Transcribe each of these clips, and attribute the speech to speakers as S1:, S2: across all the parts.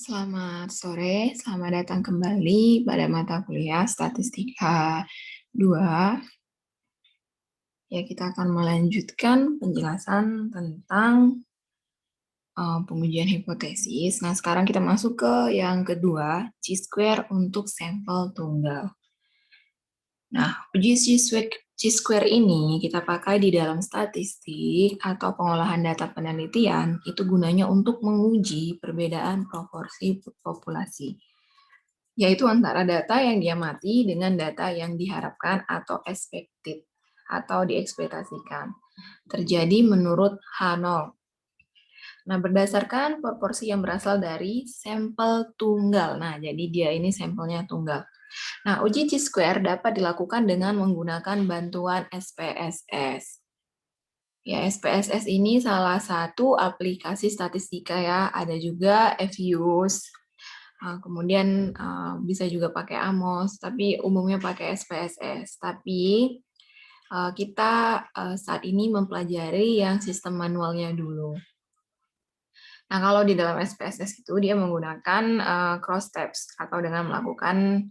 S1: Selamat sore, selamat datang kembali pada mata kuliah Statistika 2. Ya, kita akan melanjutkan penjelasan tentang pengujian hipotesis. Nah, sekarang kita masuk ke yang kedua, chi-square untuk sampel tunggal. Nah, uji chi-square ini kita pakai di dalam statistik atau pengolahan data penelitian, itu gunanya untuk menguji perbedaan proporsi populasi, yaitu antara data yang diamati dengan data yang diharapkan atau expected atau diekspektasikan terjadi menurut H0. Nah, berdasarkan proporsi yang berasal dari sampel tunggal. Nah, jadi dia ini sampelnya tunggal. Nah, uji chi-square dapat dilakukan dengan menggunakan bantuan SPSS. Ya, SPSS ini salah satu aplikasi statistika ya. Ada juga Fuse. Kemudian bisa juga pakai Amos, tapi umumnya pakai SPSS. Tapi kita saat ini mempelajari yang sistem manualnya dulu. Nah, kalau di dalam SPSS itu dia menggunakan cross tabs atau dengan melakukan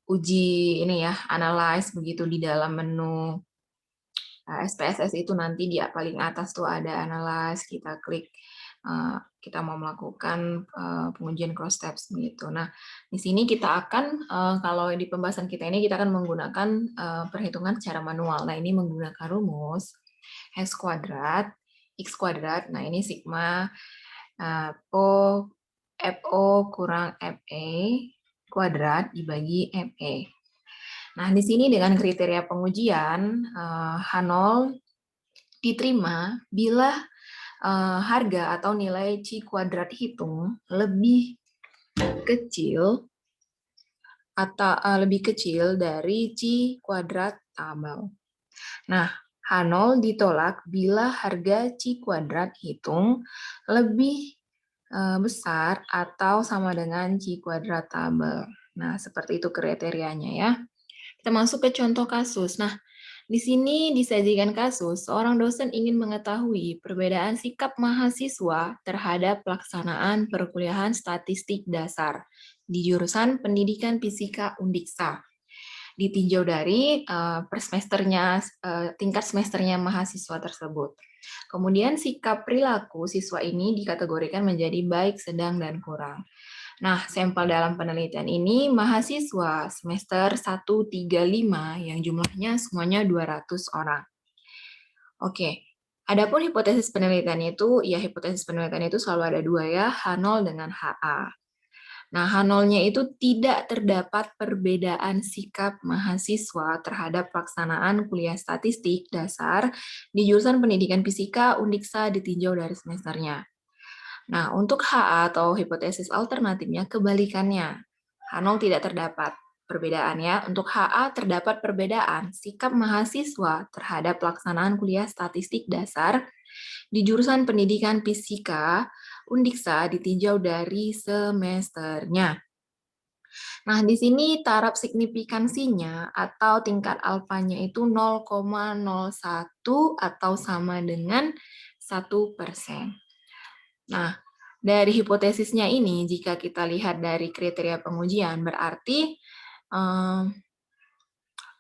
S1: uji ini ya, analyze begitu di dalam menu SPSS itu nanti di paling atas tuh ada analyze, kita klik kita mau melakukan pengujian cross tabs begitu. Nah, di sini kita akan kalau di pembahasan kita ini kita akan menggunakan perhitungan secara manual. Nah, ini menggunakan rumus X kuadrat X kuadrat. Nah, ini sigma FO kurang FE kuadrat dibagi FE. Nah, di sini dengan kriteria pengujian H0 diterima bila harga atau nilai chi kuadrat hitung lebih kecil atau lebih kecil dari chi kuadrat tabel. Nah, H0 ditolak bila harga chi kuadrat hitung lebih besar atau sama dengan chi kuadrat tabel. Nah, seperti itu kriterianya ya. Kita masuk ke contoh kasus. Nah, di sini disajikan kasus, seorang dosen ingin mengetahui perbedaan sikap mahasiswa terhadap pelaksanaan perkuliahan statistik dasar di jurusan Pendidikan Fisika Undiksa. Ditinjau dari tingkat semesternya mahasiswa tersebut. Kemudian sikap perilaku siswa ini dikategorikan menjadi baik, sedang, dan kurang. Nah, sampel dalam penelitian ini mahasiswa semester 135 yang jumlahnya semuanya 200 orang. Oke, adapun hipotesis penelitian itu, ya hipotesis penelitian itu selalu ada dua ya, H0 dengan HA. Nah, H0-nya itu tidak terdapat perbedaan sikap mahasiswa terhadap pelaksanaan kuliah statistik dasar di jurusan Pendidikan Fisika Undiksa ditinjau dari semesternya. Nah, untuk HA atau hipotesis alternatifnya kebalikannya. H0 tidak terdapat perbedaan ya. Untuk HA terdapat perbedaan sikap mahasiswa terhadap pelaksanaan kuliah statistik dasar di jurusan Pendidikan Fisika Undiksa ditinjau dari semesternya. Nah, di sini taraf signifikansinya atau tingkat alfanya itu 0,01 atau sama dengan 1%. Nah, dari hipotesisnya ini, jika kita lihat dari kriteria pengujian, berarti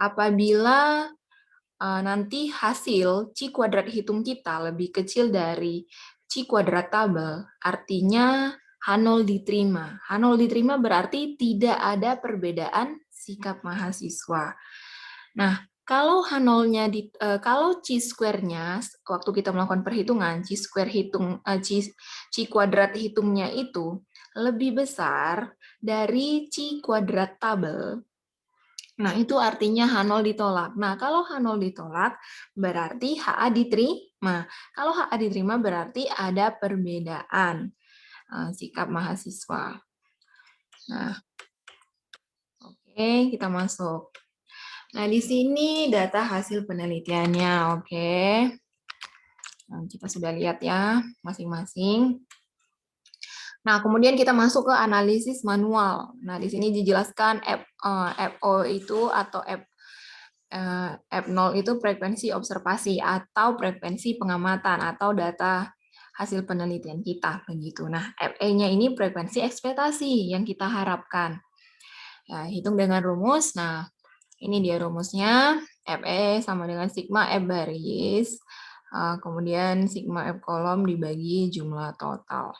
S1: apabila nanti hasil chi kuadrat hitung kita lebih kecil dari chi kuadrat tabel, artinya H0 diterima. H0 diterima berarti tidak ada perbedaan sikap mahasiswa. Nah, kalau H0-nya kalau chi square-nya waktu kita melakukan perhitungan, chi square chi kuadrat hitungnya itu lebih besar dari chi kuadrat tabel. Nah, itu artinya H0 ditolak. Nah, kalau H0 ditolak, berarti HA diterima. Kalau HA diterima, berarti ada perbedaan sikap mahasiswa. Nah, oke, kita masuk. Nah, di sini data hasil penelitiannya, oke. Nah, kita sudah lihat ya, masing-masing. Nah, kemudian kita masuk ke analisis manual. Nah, di sini dijelaskan FO itu atau F0 itu frekuensi observasi atau frekuensi pengamatan atau data hasil penelitian kita begitu. Nah, FE-nya ini frekuensi ekspektasi yang kita harapkan. Ya, hitung dengan rumus. Nah, ini dia rumusnya. FE sama dengan sigma F baris, kemudian sigma F kolom dibagi jumlah total.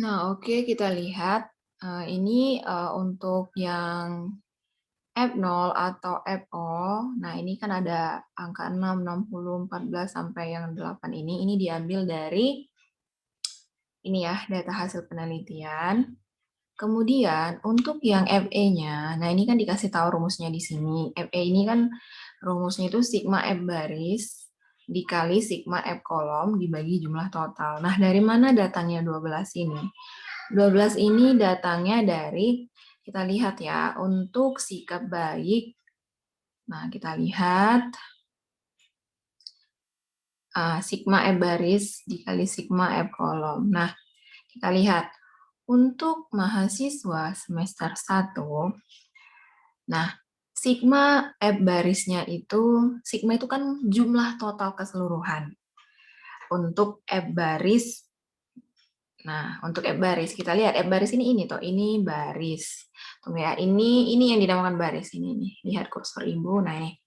S1: Nah, oke, kita lihat. Ini untuk yang F0 atau FO. Nah, ini kan ada angka 6, 60, 14, sampai yang 8 ini diambil dari ini ya, data hasil penelitian. Kemudian untuk yang FE-nya, nah ini kan dikasih tahu rumusnya di sini. FE ini kan rumusnya itu sigma F baris dikali sigma F kolom dibagi jumlah total. Nah, dari mana datangnya 12 ini? 12 ini datangnya dari, kita lihat ya, untuk sikap baik. Nah, kita lihat sigma F baris dikali sigma F kolom. Nah, kita lihat untuk mahasiswa semester 1, nah, sigma F barisnya itu, sigma itu kan jumlah total keseluruhan. Untuk F baris, nah, untuk F baris, kita lihat F baris ini toh, ini baris. Tunggu ya, ini yang dinamakan baris, ini nih. Lihat kursor Ibu, nah ini.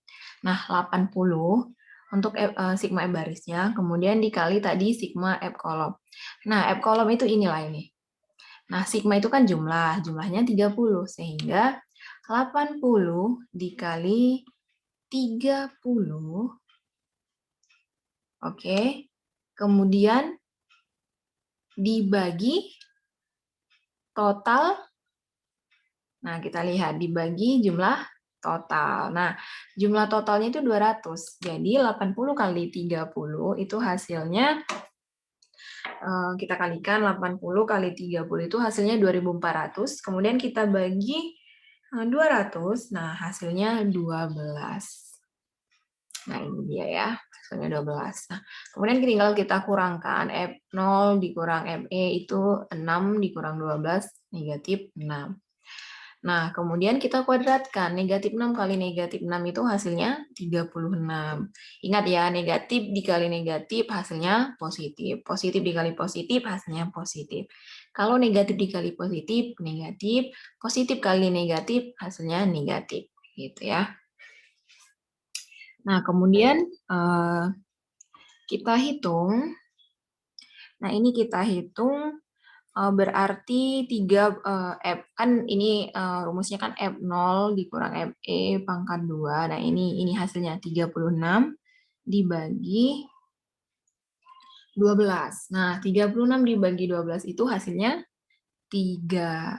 S1: Nah, 80 untuk sigma F barisnya, kemudian dikali tadi sigma F kolom. Nah, F kolom itu inilah ini. Nah, sigma itu kan jumlahnya 30, sehingga 80 dikali 30, oke, kemudian dibagi total, nah kita lihat, dibagi jumlah total. Nah, jumlah totalnya itu 200, jadi 80 kali 30 itu hasilnya, kita kalikan 80 kali 30 itu hasilnya 2.400, kemudian kita bagi 200, nah hasilnya 12. Nah, ini dia ya, hasilnya 12. Nah, kemudian tinggal kita kurangkan, F0 dikurang FE itu 6 dikurang 12, negatif 6. Nah, kemudian kita kuadratkan, negatif 6 kali negatif 6 itu hasilnya 36. Ingat ya, negatif dikali negatif hasilnya positif. Positif dikali positif hasilnya positif. Kalau negatif dikali positif, negatif. Positif kali negatif hasilnya negatif. Gitu ya. Nah, kemudian kita hitung. Nah, ini kita hitung berarti 3 F kan ini rumusnya kan F0 dikurang FE pangkat 2. Nah, ini hasilnya 36 dibagi 12. Nah, 36 dibagi 12 itu hasilnya 3.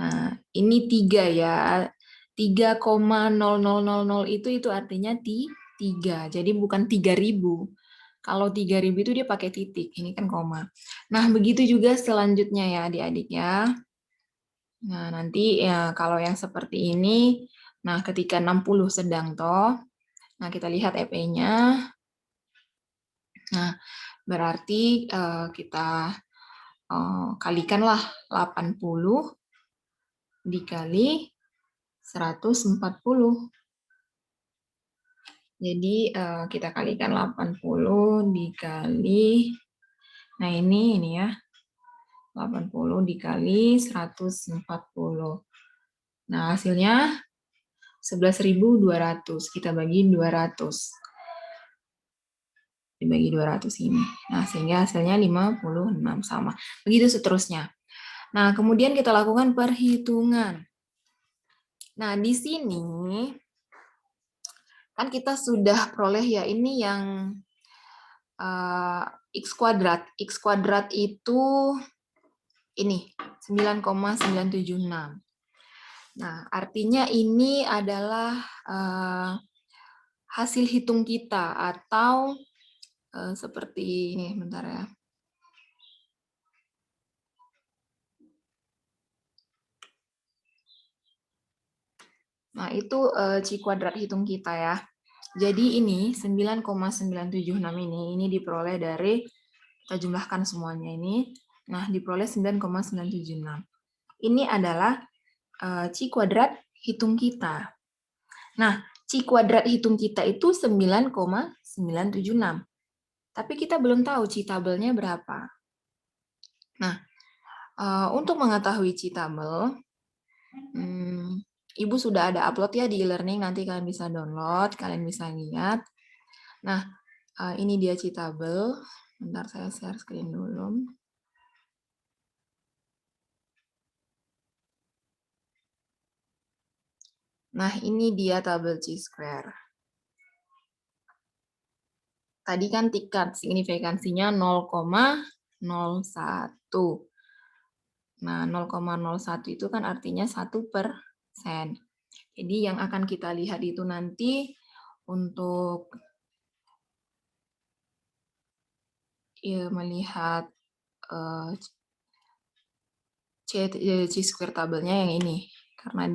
S1: Nah, ini 3 ya. 3,0000 itu artinya 3. Jadi bukan 3000. Kalau 3000 itu dia pakai titik, ini kan koma. Nah, begitu juga selanjutnya ya adik-adik ya. Nah, nanti ya kalau yang seperti ini, nah ketika 60 sedang toh, nah kita lihat FE-nya. Nah, berarti kita kalikanlah 80 dikali 140. Jadi kita kalikan 80 dikali, nah ini ya, 80 dikali 140. Nah, hasilnya 11.200. Kita bagi 200. Dibagi 200 ini. Nah, sehingga hasilnya 56 sama. Begitu seterusnya. Nah, kemudian kita lakukan perhitungan. Nah, di sini kan kita sudah peroleh ya, ini yang X kuadrat. X kuadrat itu ini 9,976. Nah, artinya ini adalah hasil hitung kita atau seperti ini, bentar ya. Nah, itu C kuadrat hitung kita ya. Jadi ini 9,976 ini diperoleh dari, kita jumlahkan semuanya ini. Nah, diperoleh 9,976. Ini adalah C kuadrat hitung kita. Nah, C kuadrat hitung kita itu 9,976. Tapi kita belum tahu C tabelnya berapa. Nah, untuk mengetahui C tabel, Ibu sudah ada upload ya di e-learning, nanti kalian bisa download, kalian bisa lihat. Nah, ini dia C tabel. Bentar saya share screen dulu. Nah, ini dia tabel C-square. Tadi kan tingkat signifikansinya 0,01. Nah, 0,01 itu kan artinya 1%. Jadi yang akan kita lihat itu nanti untuk melihat C-square tabelnya yang ini. Karena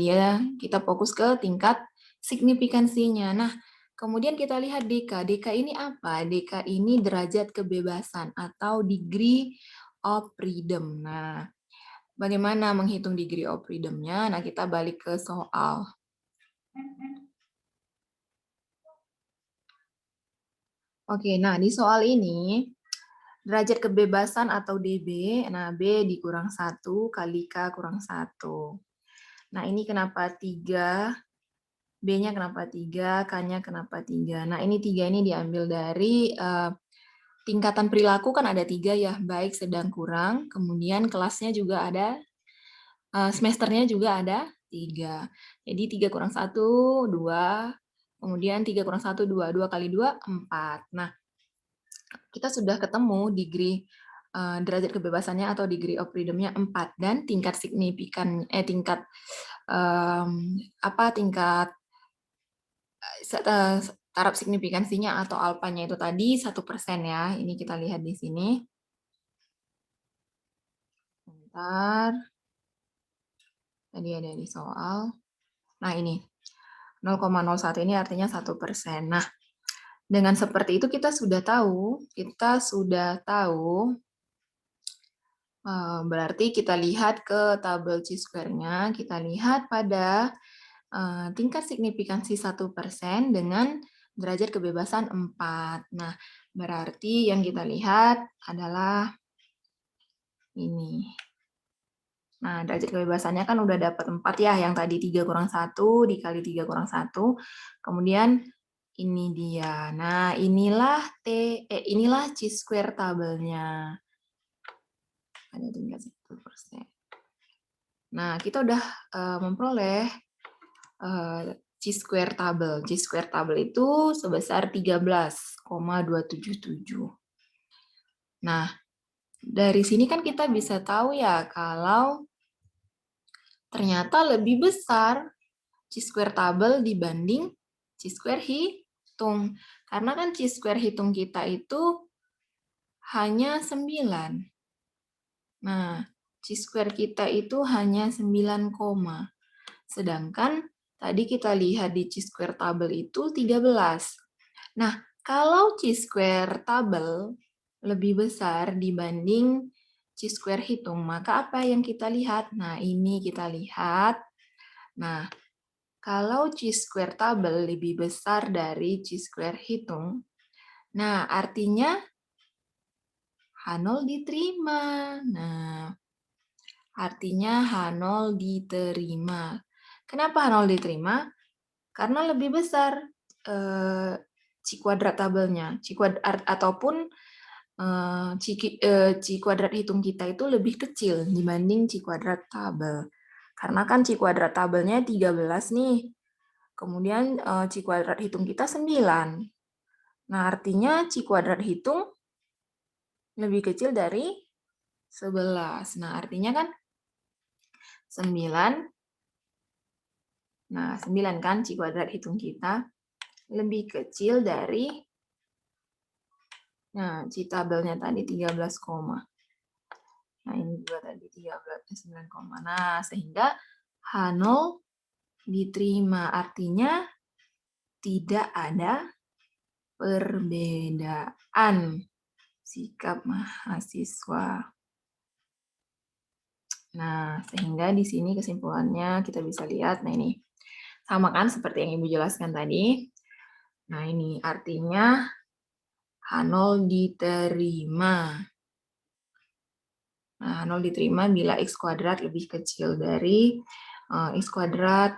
S1: kita fokus ke tingkat signifikansinya. Nah, kemudian kita lihat DK. DK ini apa? DK ini derajat kebebasan atau degree of freedom. Nah, bagaimana menghitung degree of freedom-nya? Nah, kita balik ke soal. Oke, nah di soal ini, derajat kebebasan atau DB, nah B dikurang 1 kali K kurang 1. Nah, ini kenapa 3? B-nya kenapa 3, K-nya kenapa 3. Nah, ini 3 ini diambil dari tingkatan perilaku kan ada 3 ya, baik, sedang, kurang. Kemudian kelasnya juga ada, semesternya juga ada 3. Jadi 3 kurang 1, 2. Kemudian 3 kurang 1, 2. 2 kali 2, 4. Nah, kita sudah ketemu degree derajat kebebasannya atau degree of freedom-nya 4. Dan tingkat signifikan, tingkat taraf signifikansinya atau alfanya itu tadi 1% ya. Ini kita lihat di sini. Bentar. Tadi ada di soal. Nah, ini 0,01 ini artinya 1%. Nah, dengan seperti itu kita sudah tahu, berarti kita lihat ke tabel C-square-nya, kita lihat pada tingkat signifikansi 1% dengan derajat kebebasan 4. Nah, berarti yang kita lihat adalah ini. Nah, derajat kebebasannya kan udah dapat 4 ya, yang tadi 3 kurang 1 dikali 3 kurang 1. Kemudian ini dia. Nah, inilah C-square tabelnya. Ada tingkat 1%. Nah, kita udah memperoleh C-square tabel. C-square tabel itu sebesar 13,277. Nah, dari sini kan kita bisa tahu ya kalau ternyata lebih besar C-square tabel dibanding C-square hitung. Karena kan C-square hitung kita itu hanya 9. Nah, C-square kita itu hanya 9, sedangkan tadi kita lihat di C-square tabel itu 13. Nah, kalau C-square tabel lebih besar dibanding C-square hitung, maka apa yang kita lihat? Nah, ini kita lihat. Nah, kalau C-square tabel lebih besar dari C-square hitung, nah artinya H0 diterima. Nah, artinya H0 diterima. Kenapa H0 diterima? Karena lebih besar C kuadrat tabelnya. Ataupun C kuadrat hitung kita itu lebih kecil dibanding C kuadrat tabel. Karena kan C kuadrat tabelnya 13 nih. Kemudian C kuadrat hitung kita 9. Nah, artinya C kuadrat hitung lebih kecil dari 11. Nah, artinya kan 9. Nah, 9 kan C kuadrat hitung kita lebih kecil dari, nah, C tabelnya tadi 13, nah ini juga tadi 13, 9, nah sehingga H0 diterima, artinya tidak ada perbedaan sikap mahasiswa. Nah, sehingga di sini kesimpulannya kita bisa lihat, nah ini, sama kan seperti yang Ibu jelaskan tadi. Nah, ini artinya H0 diterima. Nah, H0 diterima bila X kuadrat lebih kecil dari X kuadrat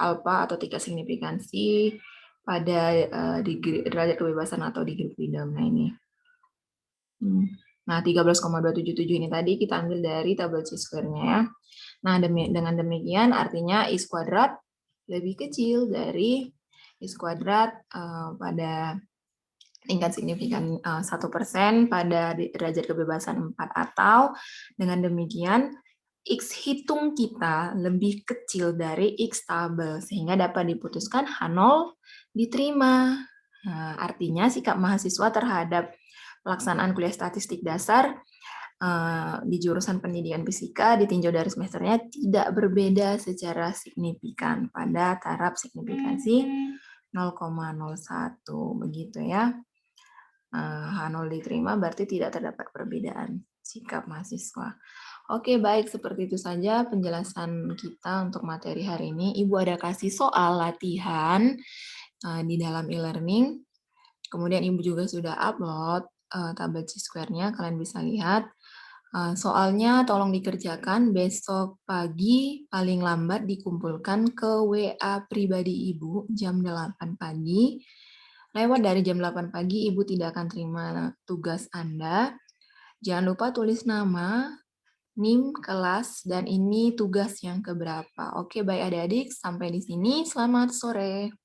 S1: alfa atau tingkat signifikansi pada derajat kebebasan atau degree freedom. Nah, ini. Nah, 13,277 ini tadi kita ambil dari tabel chi-square-nya ya. Nah, dengan demikian artinya X kuadrat lebih kecil dari X kuadrat pada tingkat signifikan 1% pada derajat kebebasan 4, atau dengan demikian X hitung kita lebih kecil dari X tabel, sehingga dapat diputuskan H0 diterima. Nah, artinya sikap mahasiswa terhadap pelaksanaan kuliah statistik dasar di jurusan pendidikan fisika ditinjau dari semesternya tidak berbeda secara signifikan pada taraf signifikansi 0,01, begitu ya. H0 diterima berarti tidak terdapat perbedaan sikap mahasiswa. Oke, baik, seperti itu saja penjelasan kita untuk materi hari ini. Ibu ada kasih soal latihan di dalam e-learning. Kemudian Ibu juga sudah upload tabel chi-square-nya, kalian bisa lihat. Soalnya tolong dikerjakan besok pagi, paling lambat dikumpulkan ke WA pribadi Ibu jam 8 pagi. Lewat dari jam 8 pagi, Ibu tidak akan terima tugas Anda. Jangan lupa tulis nama, NIM, kelas, dan ini tugas yang keberapa. Oke, baik adik-adik, sampai di sini. Selamat sore.